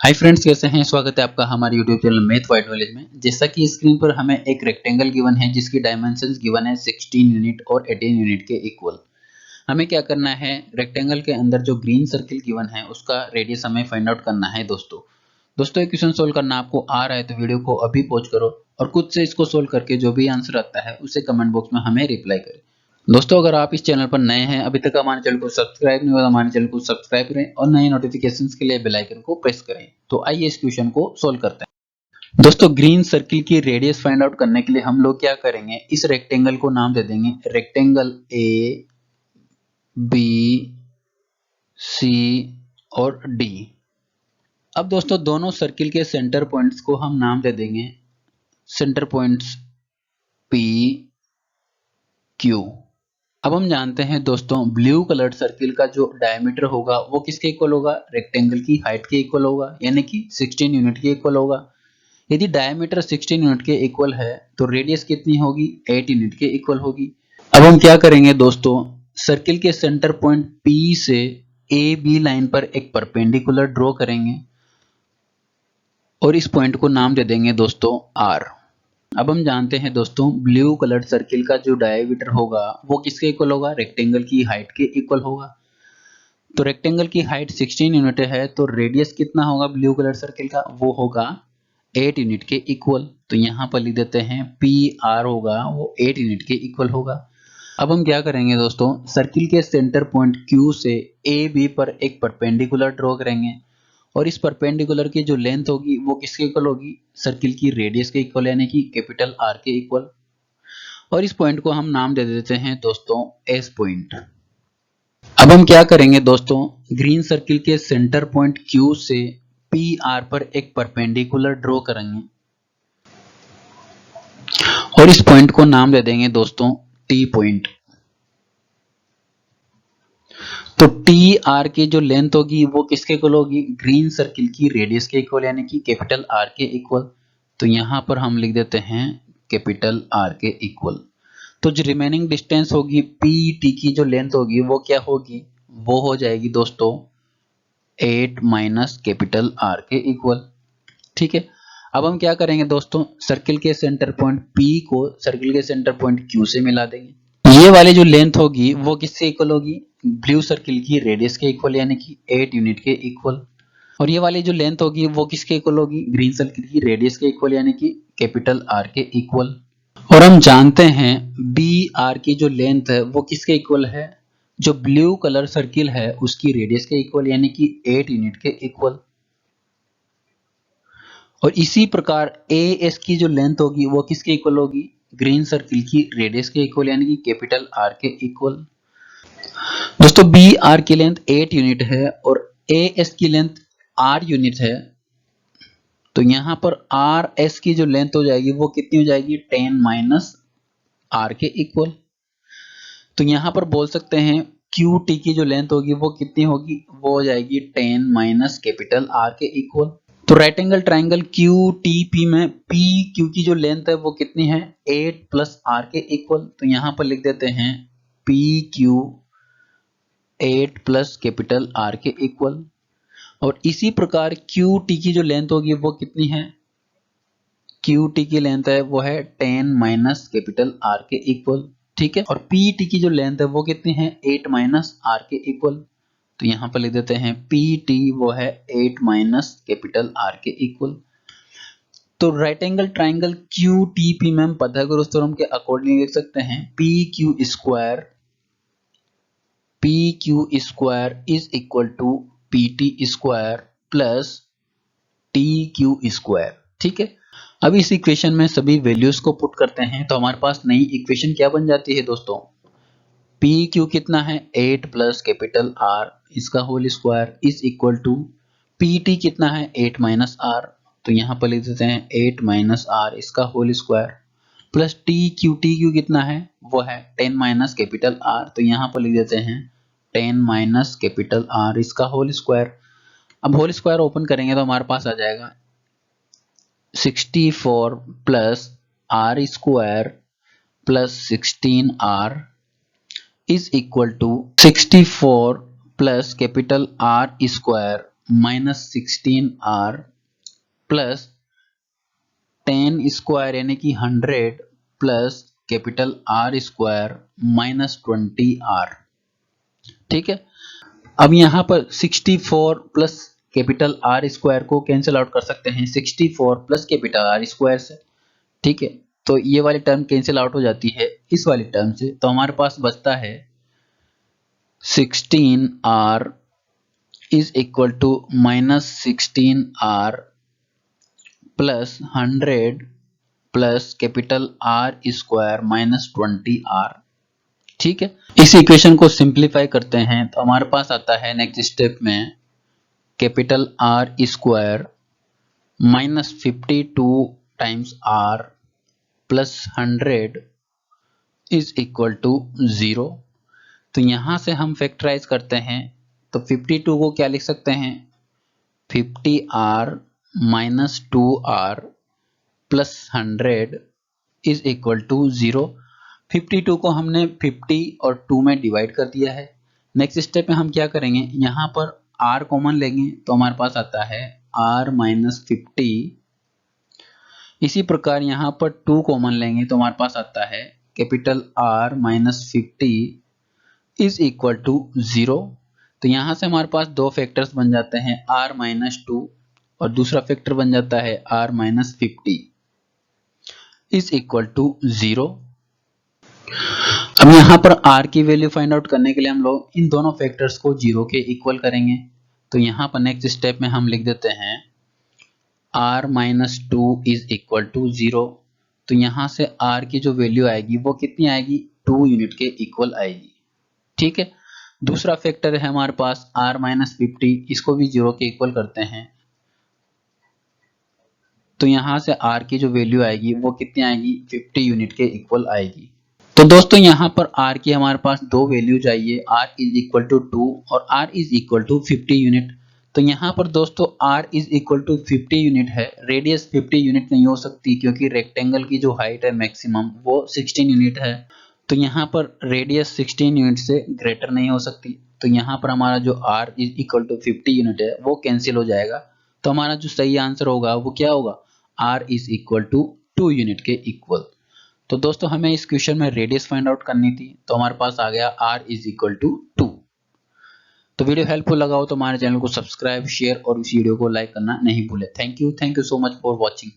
Hi friends, कैसे हैं। स्वागत है आपका हमारे YouTube channel math wide knowledge में। जैसा कि स्क्रीन पर हमें एक रेक्टेंगल गिवन है जिसकी डायमेंशंस गिवन है 16 यूनिट और 18 यूनिट के इक्वल। हमें क्या करना है, रेक्टेंगल के अंदर जो ग्रीन सर्किल गिवन है उसका रेडियस हमें फाइंड आउट करना है। दोस्तों ये क्वेश्चन सोल्व करना आपको आ रहा है तो वीडियो को अभी पॉज करो और खुद से इसको सोल्व करके जो भी आंसर आता है उसे कमेंट बॉक्स में हमें रिप्लाई करें। दोस्तों अगर आप इस चैनल पर नए हैं, अभी तक हमारे चैनल को सब्सक्राइब नहीं हुआ, हमारे चैनल को सब्सक्राइब करें और नए नोटिफिकेशंस के लिए बेल आइकन को प्रेस करें। तो आइए इस क्वेश्चन को सोल्व करते हैं। दोस्तों ग्रीन सर्किल की रेडियस फाइंड आउट करने के लिए हम लोग क्या करेंगे, इस रेक्टेंगल को नाम दे देंगे रेक्टेंगल ए बी सी और डी। अब दोस्तों दोनों सर्किल के सेंटर पॉइंट्स को हम नाम दे देंगे सेंटर पॉइंट्स पी क्यू। अब हम जानते हैं दोस्तों ब्लू कलर्ड सर्किल का जो डायमीटर होगा वो किसके इक्वल होगा, रेक्टेंगल की हाइट के इक्वल होगा, यानी कि 16 यूनिट के इक्वल होगा। यदि डायमीटर 16 यूनिट के इक्वल है तो रेडियस कितनी होगी, 8 यूनिट के इक्वल होगी। अब हम क्या करेंगे दोस्तों, सर्किल के सेंटर पॉइंट P से ए बी लाइन पर एक परपेंडिकुलर ड्रॉ करेंगे और इस पॉइंट को नाम दे देंगे दोस्तों R। अब हम जानते हैं दोस्तों ब्लू कलर्ड सर्किल का जो डायमीटर होगा वो किसके इक्वल होगा, रेक्टेंगल की हाइट के इक्वल होगा। तो रेक्टेंगल की हाइट 16 यूनिट है तो रेडियस कितना होगा ब्लू कलर सर्किल का, वो होगा 8 यूनिट के इक्वल। तो यहाँ पर लिख देते हैं पी आर होगा वो 8 यूनिट के इक्वल होगा। अब हम क्या करेंगे दोस्तों, सर्किल के सेंटर पॉइंट क्यू से ए बी पर एक परपेंडिकुलर ड्रॉ करेंगे और इस परपेंडिकुलर की जो लेंथ होगी वो किसके इक्वल होगी, सर्किल की रेडियस के इक्वल, यानी कि कैपिटल आर के इक्वल। और इस पॉइंट को हम नाम दे देते हैं दोस्तों एस पॉइंट। अब हम क्या करेंगे दोस्तों, ग्रीन सर्किल के सेंटर पॉइंट क्यू से पी आर पर एक परपेंडिकुलर ड्रॉ करेंगे और इस पॉइंट को नाम दे देंगे दोस्तों टी पॉइंट। तो टी आर की जो लेंथ होगी वो किसके इक्वल होगी, ग्रीन सर्किल की रेडियस के इक्वल, यानी कि कैपिटल आर के इक्वल। तो यहां पर हम लिख देते हैं कैपिटल आर के इक्वल। तो जो रिमेनिंग डिस्टेंस होगी पी टी की जो लेंथ होगी वो क्या होगी, वो हो जाएगी दोस्तों 8 माइनस कैपिटल आर के इक्वल। ठीक है। अब हम क्या करेंगे दोस्तों, सर्किल के सेंटर पॉइंट P को सर्किल के सेंटर पॉइंट Q से मिला देंगे। ये वाली जो लेंथ होगी वो किससे इक्वल होगी, ब्लू सर्किल की रेडियस के इक्वल, यानी कि 8 यूनिट के इक्वल। और ये वाली जो लेंथ होगी वो किसके इक्वल होगी, ग्रीन सर्किल की रेडियस के इक्वल, यानी कि कैपिटल आर के इक्वल। और हम जानते हैं बी आर की जो लेंथ है वो किसके इक्वल है, जो ब्लू कलर सर्किल है उसकी रेडियस के इक्वल, यानी कि 8 यूनिट के इक्वल। और इसी प्रकार ए एस की जो लेंथ होगी वो किसके इक्वल होगी, ग्रीन सर्किल की रेडियस के इक्वल, यानी कि कैपिटल आर के इक्वल। दोस्तों बी आर की लेंथ 8 यूनिट है और ए एस की लेंथ आर यूनिट है। तो यहां पर आर एस की जो लेंथ हो जाएगी वो कितनी हो जाएगी, 10 माइनस आर के इक्वल। तो यहां पर बोल सकते हैं क्यू टी की जो लेंथ होगी वो कितनी होगी, वो हो जाएगी 10 माइनस कैपिटल आर के इक्वल। तो right angle triangle Q T P में पी क्यू की जो लेंथ है वो कितनी है, 8 प्लस आर के इक्वल। तो यहां पर लिख देते हैं P Q 8 plus capital R के इक्वल। और इसी प्रकार क्यू टी की जो लेंथ होगी वो कितनी है, क्यू टी की लेंथ है वो है 10 माइनस कैपिटल आर के इक्वल। ठीक है। और पी टी की जो लेंथ है वो कितनी है, 8 माइनस आर के इक्वल। तो यहां पर लिख देते हैं पी टी वो है 8 माइनस कैपिटल आर के इक्वल। तो right angle triangle Q T P में हम पाइथागोरस थ्योरम के अकॉर्डिंग लिख सकते हैं P Q square is equal to P T square plus T Q square. ठीक है। अब इस इक्वेशन में सभी वैल्यूज को पुट करते हैं तो हमारे पास नई इक्वेशन क्या बन जाती है दोस्तों, पी क्यू कितना है 8 प्लस कैपिटल आर इसका whole square is equal to P T कितना है 8 माइनस आर। तो यहां पर लिख देते हैं 8 माइनस आर इसका whole square plus T Q कितना है, वो है 10 माइनस कैपिटल आर। तो यहां पर लिख देते हैं 10 माइनस कैपिटल आर इसका होल स्क्वायर। अब होल स्क्वायर ओपन करेंगे तो हमारे पास आ जाएगा 64 plus R square plus 16r is equal to 64 plus capital R square minus 16r plus 10 square यानी कि 100 plus capital R square minus 20r। ठीक है, अब यहाँ पर 64 प्लस कैपिटल R स्क्वायर को कैंसिल आउट कर सकते हैं 64 प्लस कैपिटल R स्क्वायर से। ठीक है, तो ये वाली टर्म कैंसिल आउट हो जाती है इस वाली टर्म से, तो हमारे पास बचता है 16r is equal to minus 16r plus 100 plus capital R square minus 20r। ठीक है, इस इक्वेशन को सिंप्लीफाई करते हैं तो हमारे पास आता है नेक्स्ट स्टेप में capital R square minus 52 times R plus 100 is equal to 0। तो यहां से हम फैक्टराइज करते हैं तो 52 को क्या लिख सकते हैं 50R minus 2R plus 100 is equal to 0। 52 को हमने 50 और 2 में डिवाइड कर दिया है। नेक्स्ट स्टेप में हम क्या करेंगे, यहाँ पर R कॉमन लेंगे तो हमारे पास आता है R माइनस 50। इसी प्रकार यहाँ पर 2 कॉमन लेंगे तो हमारे पास आता है capital R minus 50 is equal to 0। तो यहाँ से हमारे पास दो फैक्टर्स बन जाते हैं R माइनस 2 और दूसरा फैक्टर बन जाता है R minus 50 is equal to 0। अब यहाँ पर R की वैल्यू फाइंड आउट करने के लिए हम लोग इन दोनों फैक्टर्स को 0 के इक्वल करेंगे। तो यहाँ पर नेक्स्ट स्टेप में हम लिख देते हैं R minus 2 is equal to 0। तो यहाँ से R की जो वैल्यू आएगी वो कितनी आएगी 2 यूनिट के इक्वल आएगी। ठीक है, दूसरा फैक्टर है हमारे पास R माइनस 50, इसको भी 0 के इक्वल करते हैं तो यहाँ से R की जो वैल्यू आएगी वो कितनी आएगी 50 यूनिट के इक्वल आएगी। तो दोस्तों यहाँ पर R की हमारे पास दो वैल्यू चाहिए, R इज इक्वल टू 2 और R is equal to 50 unit. तो यहाँ पर दोस्तों R is equal to 50 unit है, रेडियस 50 यूनिट नहीं हो सकती क्योंकि रेक्टेंगल की जो हाइट है मैक्सिमम वो 16 यूनिट है। तो यहाँ पर रेडियस 16 यूनिट से ग्रेटर नहीं हो सकती। तो यहाँ पर हमारा जो R is equal to 50 unit है वो कैंसिल हो जाएगा। तो हमारा जो सही आंसर होगा वो क्या होगा, R is equal to 2 unit के इक्वल। तो दोस्तों हमें इस क्वेश्चन में रेडियस फाइंड आउट करनी थी, तो हमारे पास आ गया R इज इक्वल टू 2। तो वीडियो हेल्पफुल लगा हो तो हमारे चैनल को सब्सक्राइब, शेयर और इस वीडियो को लाइक करना नहीं भूले। Thank you so much for watching.